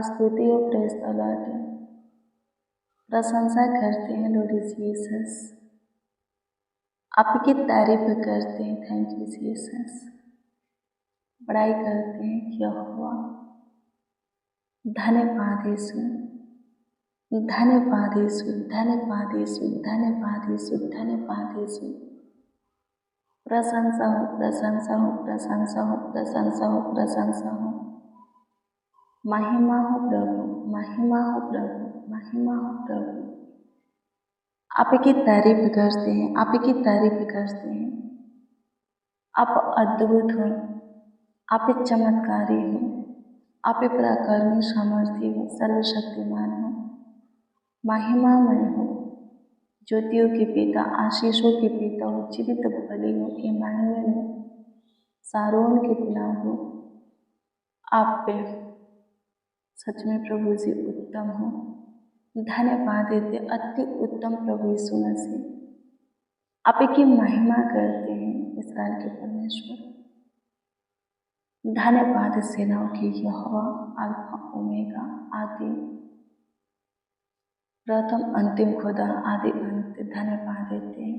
स्तुति और praise the Lord, प्रशंसा करते हैं लॉर्ड जीसस, आपकी तारीफ करते हैं, थैंक यू जीसस। बड़ाई करते हैं क्या हुआ, धन्यवाद यीशु, धन्यवाद यीशु, धन्यवाद यीशु, धन्यवाद यीशु, धन्यवाद यीशु। प्रशंसा हो, प्रशंसा हो, प्रशंसा हो, प्रशंसा हो, प्रशंसा हो। महिमा हो प्रभु, महिमा हो प्रभु, महिमा हो प्रभु। आपकी तारीफ करते हैं, आपकी तारीफ करते हैं। आप अद्भुत हो, आप चमत्कारी हो, आप पराक्रमी सामर्थ्य हो, सर्वशक्तिमान हो, महिमामय हो, ज्योतियों के पिता, आशीषों के पिता हो, जीवित बलि हो, इमानुएल हो, सारोन के पिता हो। आप पे सच में प्रभु जी उत्तम हो। धन्यवाद देते अति उत्तम प्रभु यीशु मसीह। आपकी महिमा करते हैं इस्राएल के परमेश्वर। धन्यवाद सेनाओं की यहोवा, अल्फा ओमेगा, आदि प्रथम अंतिम खुदा, आदि अंत। धन्यवाद देते हैं,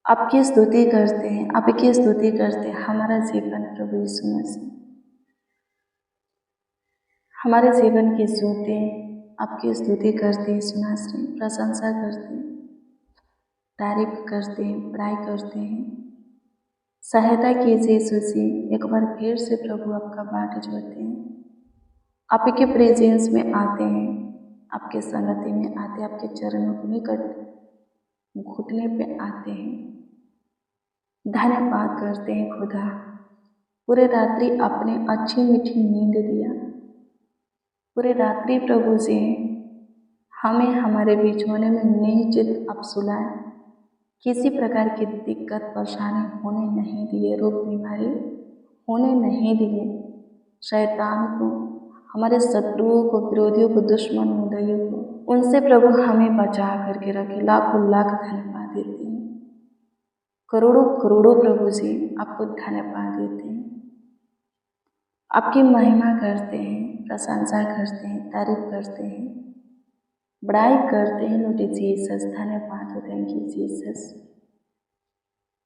आपकी स्तुति करते हैं, आपकी स्तुति करते हैं। हमारा जीवन प्रभु यीशु मसीह, हमारे जीवन की ज्योति आपकी स्तुति करते हैं, सुनाश्री प्रशंसा करते हैं, तारीफ करते हैं, बड़ाई करते हैं। सहायता कीजिए यीशु जी, एक बार फिर से प्रभु आपका बाट जोड़ते हैं, आपके प्रेजेंस में आते हैं, आपके संगति में आते हैं, आपके चरणों के निकट घुटने पे आते हैं। धन्यवाद करते हैं खुदा, पूरे रात्रि आपने अच्छी मीठी नींद दिया। पूरे रात्रि प्रभु जी हमें हमारे बीच होने में निश्चित आप सुलाए, किसी प्रकार की दिक्कत परेशानी होने नहीं दिए, रोग बीमारी होने नहीं दिए। शैतान को, हमारे शत्रुओं को, विरोधियों को, दुश्मन मुद्दइयों को, उनसे प्रभु हमें बचा करके रखे। लाखों लाख धन्यवाद देते हैं, करोड़ों करोड़ों प्रभु जी आपको धन्यवाद देते हैं। आपकी महिमा करते हैं, प्रशंसा करते हैं, तारीफ करते हैं, बड़ाई करते हैं लॉर्ड जीसस। धन्यवाद हो, थैंक यू जीसस।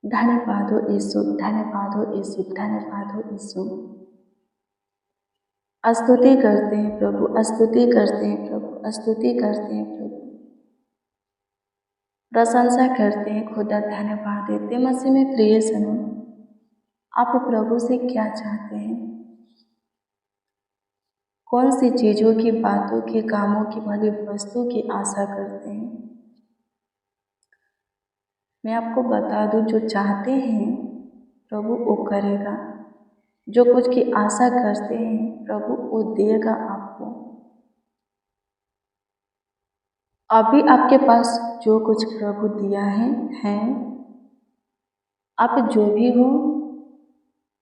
धन्यवाद हो यीशु, धन्यवाद हो यीशु, धन्यवाद हो यीशु। स्तुति करते हैं प्रभु, स्तुति करते हैं प्रभु, स्तुति करते हैं प्रभु, प्रशंसा करते हैं खुदा। धन्यवाद देते हैं मसीह में। प्रिय सनो, आप प्रभु से क्या चाहते हैं? कौन सी चीज़ों की, बातों की, कामों की, भली वस्तु की आशा करते हैं? मैं आपको बता दूं, जो चाहते हैं प्रभु वो करेगा। जो कुछ की आशा करते हैं प्रभु वो देगा आपको। अभी आपके पास जो कुछ प्रभु दिया है, आप जो भी हो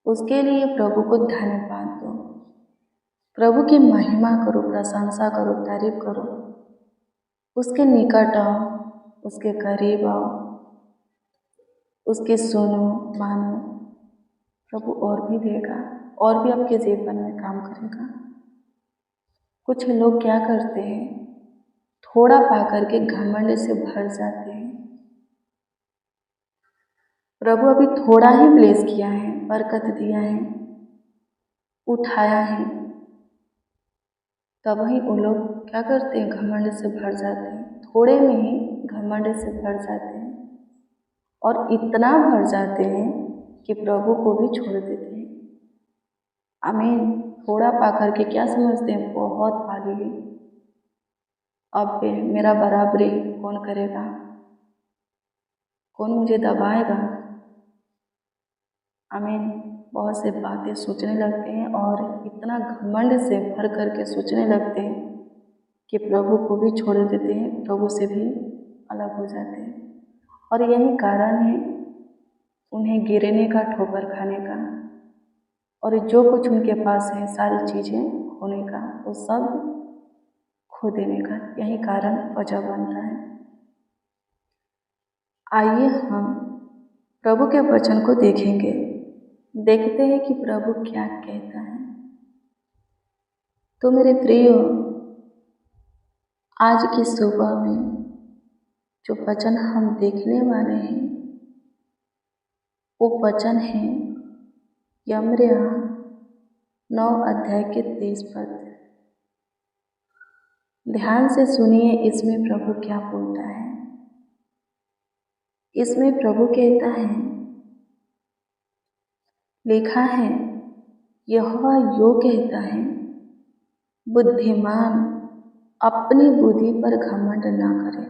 उसके लिए प्रभु को धन्यवाद दो। प्रभु की महिमा करो, प्रशंसा करो, तारीफ करो, उसके निकट आओ, उसके करीब आओ, उसके सुनो, मानो। प्रभु और भी देगा, और भी आपके जीवन में काम करेगा। कुछ लोग क्या करते हैं, थोड़ा पा करके घमंड से भर जाते हैं। प्रभु अभी थोड़ा ही ब्लेस किया है, बरकत दिया है, उठाया है, तब ही वो लोग क्या करते हैं, घमंड से भर जाते हैं। थोड़े में ही घमंड से भर जाते हैं और इतना भर जाते हैं कि प्रभु को भी छोड़ देते हैं। आमीन। थोड़ा पा करके क्या समझते हैं, बहुत पा लिए, अब मेरा बराबरी कौन करेगा, कौन मुझे दबाएगा। आमीन। बहुत से बातें सोचने लगते हैं और इतना घमंड से भर करके सोचने लगते हैं कि प्रभु को भी छोड़ देते हैं, प्रभु से भी अलग हो जाते हैं। और यही कारण है उन्हें गिरने का, ठोकर खाने का, और जो कुछ उनके पास है, सारी चीज़ें होने का, वो सब खो देने का। यही कारण वजह बनता है। आइए हम प्रभु के वचन को देखेंगे, देखते हैं कि प्रभु क्या कहता है। तो मेरे प्रियो, आज की सुबह में जो वचन हम देखने वाले हैं वो वचन है यिर्मयाह 9 अध्याय के 23 पद। ध्यान से सुनिए, इसमें प्रभु क्या बोलता है। इसमें प्रभु कहता है, लिखा है, यहोवा यो कहता है, बुद्धिमान अपनी बुद्धि पर घमंड न करे,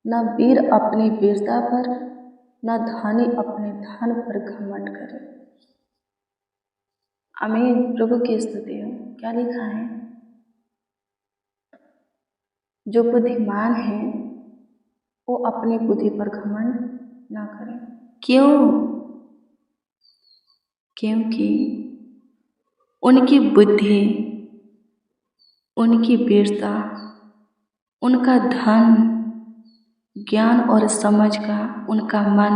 न वीर अपनी वीरता पर, न धनी अपने धन पर घमंड करे। आमीन। प्रभु की स्तुति हो। क्या लिखा है? जो बुद्धिमान है वो अपनी बुद्धि पर घमंड ना करे। क्यों? क्योंकि उनकी बुद्धि, उनकी वीरता, उनका धन, ज्ञान और समझ का उनका मन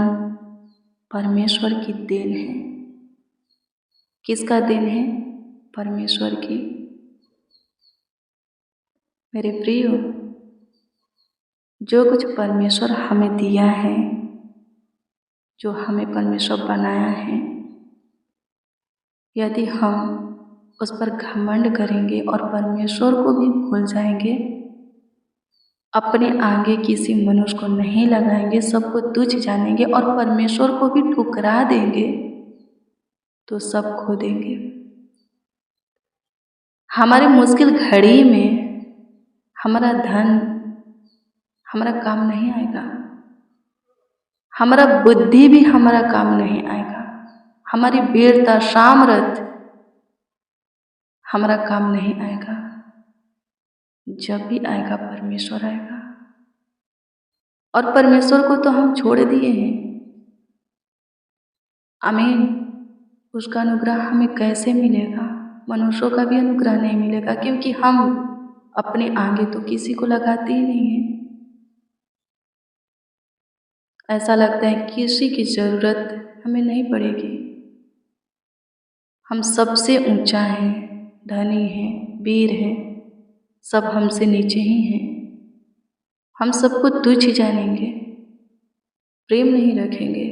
परमेश्वर की देन है। किसका देन है? परमेश्वर की। मेरे प्रियो, जो कुछ परमेश्वर हमें दिया है, जो हमें परमेश्वर बनाया है, यदि हम उस पर घमंड करेंगे और परमेश्वर को भी भूल जाएंगे, अपने आगे किसी मनुष्य को नहीं लगाएंगे, सबको तुच्छ जानेंगे और परमेश्वर को भी ठुकरा देंगे, तो सब खो देंगे। हमारी मुश्किल घड़ी में हमारा धन हमारा काम नहीं आएगा, हमारा बुद्धि भी हमारा काम नहीं आएगा, हमारी वीरता, सामर्थ हमारा काम नहीं आएगा। जब भी आएगा परमेश्वर आएगा। और परमेश्वर को तो हम छोड़ दिए हैं। आमीन। उसका अनुग्रह हमें कैसे मिलेगा? मनुष्यों का भी अनुग्रह नहीं मिलेगा, क्योंकि हम अपने आगे तो किसी को लगाते ही नहीं हैं। ऐसा लगता है किसी की ज़रूरत हमें नहीं पड़ेगी। हम सबसे ऊंचा हैं, धनी हैं, वीर हैं, सब हमसे नीचे ही हैं। हम सबको तुच्छ जानेंगे, प्रेम नहीं रखेंगे,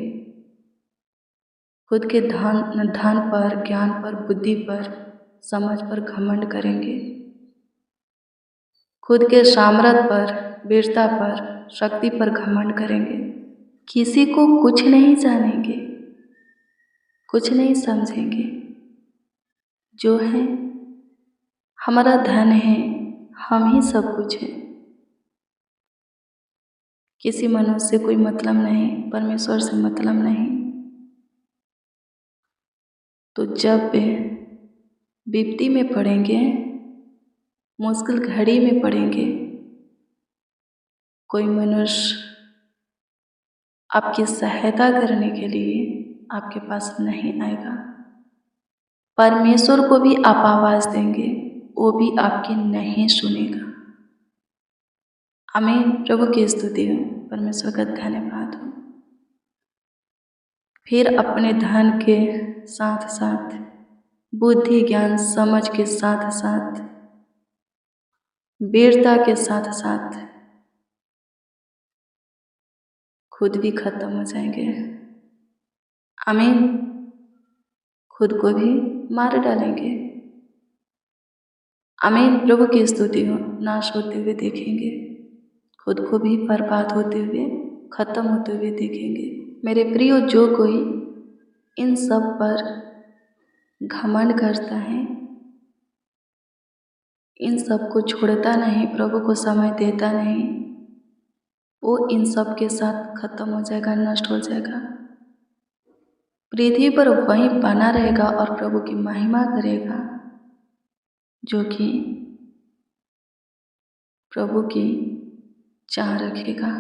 खुद के धन पर, ज्ञान पर, बुद्धि पर, समझ पर घमंड करेंगे, खुद के सामर्थ पर, वीरता पर, शक्ति पर घमंड करेंगे, किसी को कुछ नहीं जानेंगे, कुछ नहीं समझेंगे। जो है हमारा धन है, हम ही सब कुछ हैं। किसी मनुष्य से कोई मतलब नहीं, परमेश्वर से मतलब नहीं। तो जब विपत्ति में पड़ेंगे, मुश्किल घड़ी में पड़ेंगे, कोई मनुष्य आपकी सहायता करने के लिए आपके पास नहीं आएगा। परमेश्वर को भी आप आवाज़ देंगे, वो भी आपकी नहीं सुनेगा। आमीन। प्रभु की स्तुति हो, परमेश्वर का धन्यवाद हो। फिर अपने धन के साथ साथ, बुद्धि, ज्ञान, समझ के साथ साथ, वीरता के साथ साथ खुद भी खत्म हो जाएंगे। आमीन। खुद को भी मार डालेंगे। आमीन। प्रभु की स्तुति हो। नाश होते हुए देखेंगे, खुद को भी बर्बाद होते हुए, खत्म होते हुए देखेंगे। मेरे प्रियो, जो कोई इन सब पर घमंड करता है, इन सब को छोड़ता नहीं, प्रभु को समय देता नहीं, वो इन सब के साथ खत्म हो जाएगा, नष्ट हो जाएगा। पृथ्वी पर वहीं बना रहेगा और प्रभु की महिमा करेगा, जो कि प्रभु की चाह रखेगा।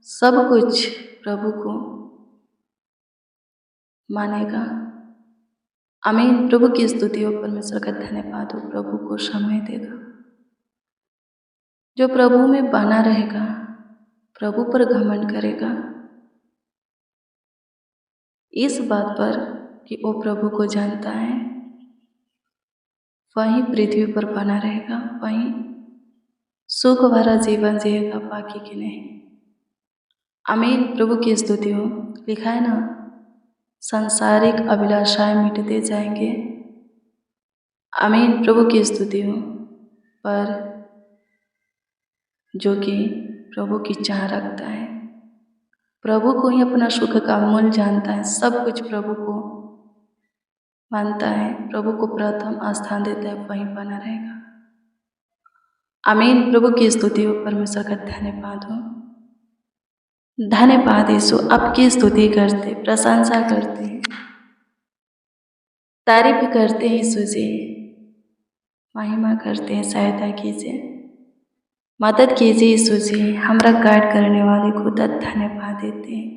सब कुछ प्रभु को मानेगा। आमीन। प्रभु की स्तुति हो, परमेश्वर का धन्यवाद हो। प्रभु को समय देगा। जो प्रभु में बना रहेगा, प्रभु पर घमंड करेगा, इस बात पर कि वो प्रभु को जानता है, वहीं पृथ्वी पर बना रहेगा, वहीं सुख भरा जीवन जिएगा, बाकी की नहीं। आमीन। प्रभु की स्तुति हो। लिखा है ना, सांसारिक अभिलाषाएं मिटते जाएंगे। आमीन। प्रभु की स्तुति हो। पर जो कि प्रभु की चाह रखता है, प्रभु को ही अपना सुख का मूल जानता है, सब कुछ प्रभु को मानता है, प्रभु को प्रथम स्थान देता है, वहीं बना रहेगा। आमीन। प्रभु की स्तुति हो। परमेश्वर का धन्यवाद हो। धन्यवाद यीशु। आपकी स्तुति करते, प्रशंसा करते हैं, तारीफ करते हैं यीशु जी, महिमा करते हैं। सहायता कीजिए, मदद कीजिए यीशु जी। हमरा गाइड करने वाले खुदा धन्यवाद देते हैं,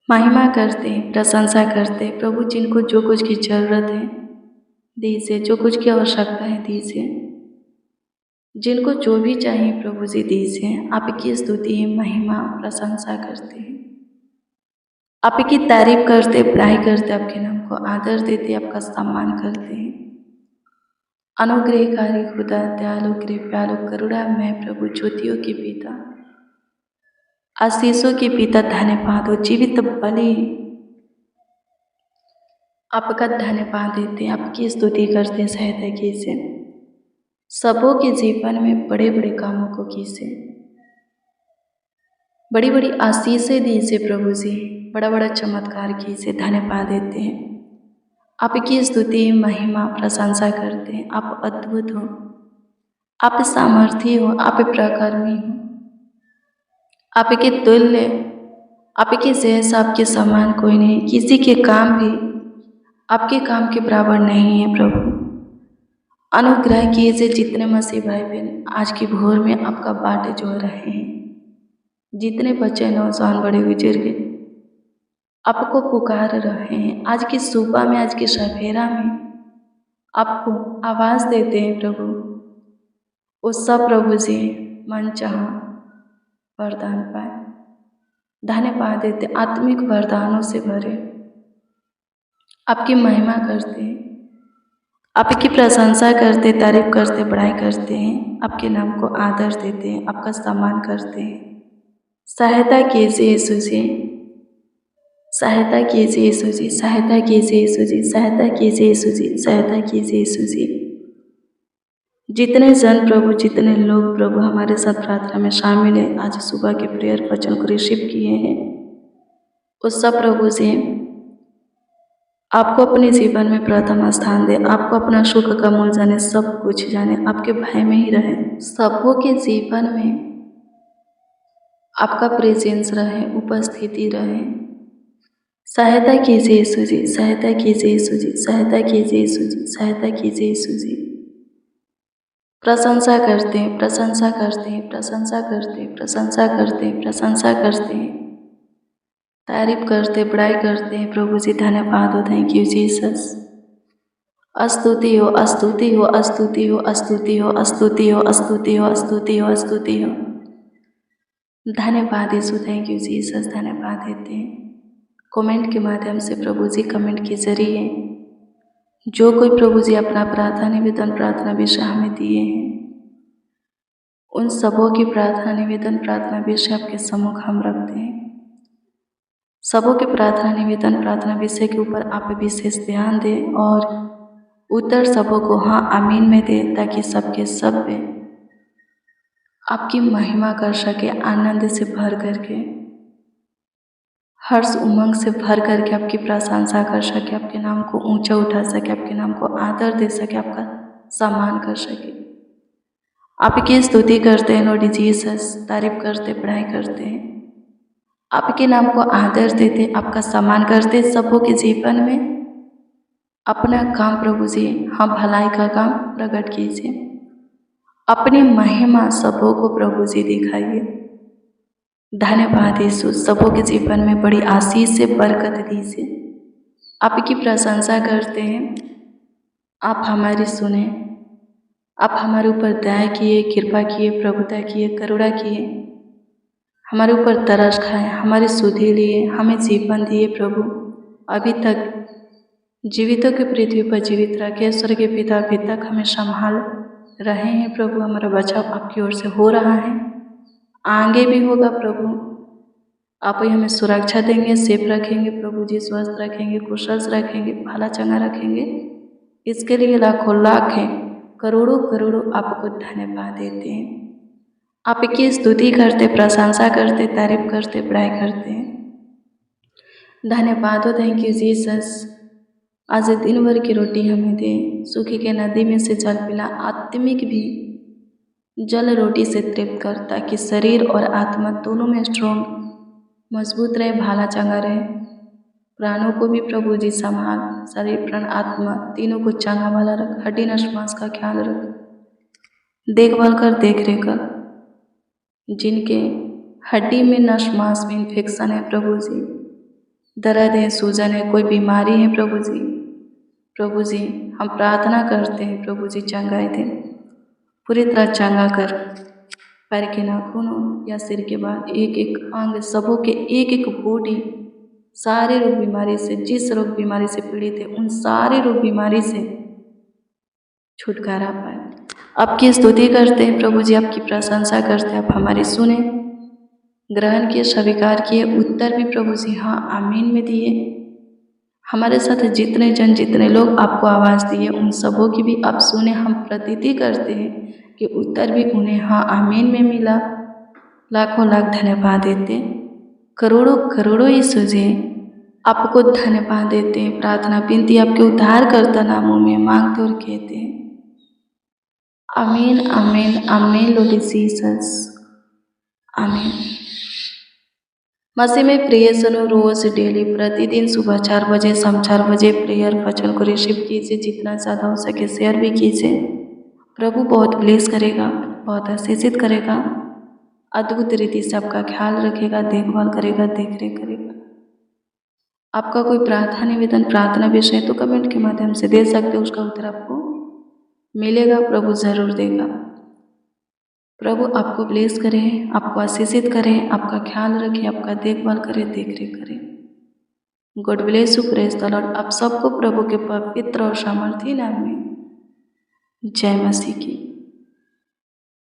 महिमा करते हैं, प्रशंसा करते हैं। प्रभु जिनको जो कुछ की जरूरत है दीजिए, जो कुछ की आवश्यकता है दीजिए, जिनको जो भी चाहिए प्रभु जी दीजिए। आपकी स्तुति महिमा प्रशंसा करते हैं, आपकी तारीफ करते, बड़ाई करते, आपके नाम को आदर देते, आपका सम्मान करते हैं। अनुग्रहकारी खुदा, दयालु कृपालु करुणामय प्रभु, ज्योतियों के पिता, आशीषों के पिता, धन्यवाद हो। जीवित बलि आपका धन्यवाद देते, आपकी स्तुति करते। सहायता कीजिए, सबों के जीवन में बड़े बड़े कामों को कीजिए, बड़ी बड़ी आशीषें दीजिए प्रभु जी, बड़ा बड़ा चमत्कार कीजिए। धन्यवाद देते हैं, आपकी स्तुति महिमा प्रशंसा करते हैं। आप अद्भुत हो, आप सामर्थी हो, आप प्रकर्मी हो, आपके तुल्य, आपके जैसा, आपके समान कोई नहीं। किसी के काम भी आपके काम के बराबर नहीं है प्रभु। अनुग्रह कीजिए, जितने मसीह भाई बहन आज की भोर में आपका बाटे जो रहे हैं, जितने बच्चे नौजवान बड़े बुजुर्ग आपको पुकार रहे हैं, आज की सुबह में, आज की सवेरा में आपको आवाज़ देते हैं प्रभु, उस सब प्रभु जी मन चाह वरदान पाए। धन्यवाद देते, आत्मिक वरदानों से भरे, आपकी महिमा करते हैं, आपकी प्रशंसा करते, तारीफ करते, बड़ाई करते हैं, आपके नाम को आदर देते हैं, आपका सम्मान करते हैं। सहायता कीजिए यीशु जी, सहायता कीजिए यीशु जी, सहायता कीजिए यीशु जी, सहायता कीजिए यीशु जी, सहायता कीजिए यीशु जी। जितने जन प्रभु, जितने लोग प्रभु हमारे साथ प्रार्थना में शामिल है, आज सुबह के प्रेयर वचन को रिसीव किए हैं, उस सब प्रभु से आपको अपने जीवन में प्रथम स्थान दे, आपको अपना सुख का मूल जाने, सब कुछ जाने, आपके भय में ही रहे, सबों के जीवन में आपका प्रेजेंस रहे, उपस्थिति रहे। सहायता कीजिए यीशु जी, सहायता कीजिए यीशु जी, सहायता कीजिए यीशु जी, सहायता कीजिए यीशु जी। प्रशंसा करते हैं, प्रशंसा करते हैं, प्रशंसा करते हैं, प्रशंसा करते हैं, प्रशंसा करते हैं, तारीफ करते, बड़ाई करते हैं प्रभु जी। धन्यवाद हो, थैंक यू जीसस। स्तुति हो, स्तुति हो, स्तुति हो, स्तुति हो, स्तुति हो, स्तुति हो, स्तुति हो, स्तुति हो। धन्यवाद यीशु, थैंक यू जीसस। धन्यवाद देते हैं। कमेंट के माध्यम से प्रभु जी, कमेंट के जरिए जो कोई प्रभु जी अपना प्रार्थना निवेदन, प्रार्थना विषय हमें दिए हैं, उन सबों की प्रार्थना निवेदन, प्रार्थना विषय आपके सम्मुख हम रखते हैं। सबों के प्रार्थना निवेदन, प्रार्थना विषय के ऊपर आप विशेष ध्यान दें और उत्तर सबों को हाँ आमीन में दें, ताकि सबके सब पे आपकी महिमा कर सके, आनंद से भर करके, हर्ष उमंग से भर करके आपकी प्रशंसा कर सके, आपके नाम को ऊंचा उठा सके, आपके नाम को आदर दे सके, आपका सम्मान कर सके। आपकी स्तुति करते हैं लॉर्ड जीसस, तारीफ करते, पढ़ाई करते हैं, आपके नाम को आदर देते, आपका सम्मान करते। सबों के जीवन में अपना काम प्रभु जी, हाँ भलाई का काम प्रकट कीजिए, अपनी महिमा सबों को प्रभु जी दिखाइए। धन्यवाद यीशु, सबों के जीवन में बड़ी आशीष से बरकत दीजिए। आपकी प्रशंसा करते हैं, आप हमारी सुने, आप हमारे ऊपर दया किए, कृपा किए, प्रभुता किए, करुणा किए, हमारे ऊपर तरस खाए, हमारी सुधि लिए, हमें जीवन दिए प्रभु। अभी तक जीवितों की पृथ्वी पर जीवित रखे। स्वर्गीय पिता अभी तक हमें संभाल रहे हैं प्रभु। हमारा बचाव आपकी ओर से हो रहा है, आगे भी होगा प्रभु। आप ही हमें सुरक्षा देंगे, सेफ रखेंगे प्रभु जी, स्वस्थ रखेंगे, कुशल रखेंगे, भला चंगा रखेंगे। इसके लिए लाखों लाख है, करोड़ों करोड़ों आपको धन्यवाद देते हैं। आपकी स्तुति करते, प्रशंसा करते, तारीफ करते, बड़ाई करते हैं। धन्यवाद हो, थैंक यू जीसस। आज दिन भर की रोटी हमें दे, सूखी के नदी में से जल पिला। आत्मिक भी जल रोटी से तृप्त कर, ताकि शरीर और आत्मा दोनों में स्ट्रॉन्ग, मजबूत रहे, भाला चंगा रहे। प्राणों को भी प्रभु जी संभाल, शरीर प्राण आत्मा तीनों को चंगा भला रख। हड्डी नस मांस का ख्याल रख, देखभाल कर, देख रेख कर। जिनके हड्डी में नस मांस में इन्फेक्शन है प्रभु जी, दर्द है, सूजन है, कोई बीमारी है प्रभु जी, प्रभु जी हम प्रार्थना करते हैं प्रभु जी चंगाई दे, पूरी तरह चंगा कर। पैर के नाखूनों या सिर के बाल, एक एक अंग, सबों के एक एक बॉडी, सारे रोग बीमारी से, जिस रोग बीमारी से पीड़ित है उन सारे रोग बीमारी से छुटकारा पाए। आपकी स्तुति करते हैं प्रभु जी, आपकी प्रशंसा करते हैं। आप हमारी सुने, ग्रहण किए, स्वीकार किए, उत्तर भी प्रभु जी हाँ आमीन में दिए। हमारे साथ जितने जन, जितने लोग आपको आवाज़ दिए, उन सबों की भी आप सुने। हम प्रतीति करते हैं कि उत्तर भी उन्हें हाँ आमीन में मिला। लाखों लाख धन्यवाद देते, करोड़ों करोड़ों यीशु जी आपको धन्यवाद देते हैं। प्रार्थना विनती आपके उद्धारकर्ता नामों में मांगते और कहते हैं आमीन आमीन आमीन। लॉर्ड जीसस आमीन। मसीह में प्रिय सुनो, रोज डेली प्रतिदिन सुबह 4 बजे, शाम 4 बजे प्रेयर वचन को रिसीव कीजिए। जितना ज़्यादा हो सके शेयर भी कीजिए। प्रभु बहुत ब्लेस करेगा, बहुत आशीषित करेगा, अद्भुत रीति से आपका ख्याल रखेगा, देखभाल करेगा, देख रेख करेगा। आपका कोई प्रार्थना निवेदन, प्रार्थना विषय तो कमेंट के माध्यम से दे सकते हो, उसका उत्तर आपको मिलेगा, प्रभु जरूर देगा। प्रभु आपको ब्लेस करें, आपको आशीषित करें, आपका ख्याल रखें, आपका देखभाल करें, देख रेख करें। God bless you, praise the Lord. आप सबको प्रभु के पवित्र और सामर्थी नाम में जय मसीह की।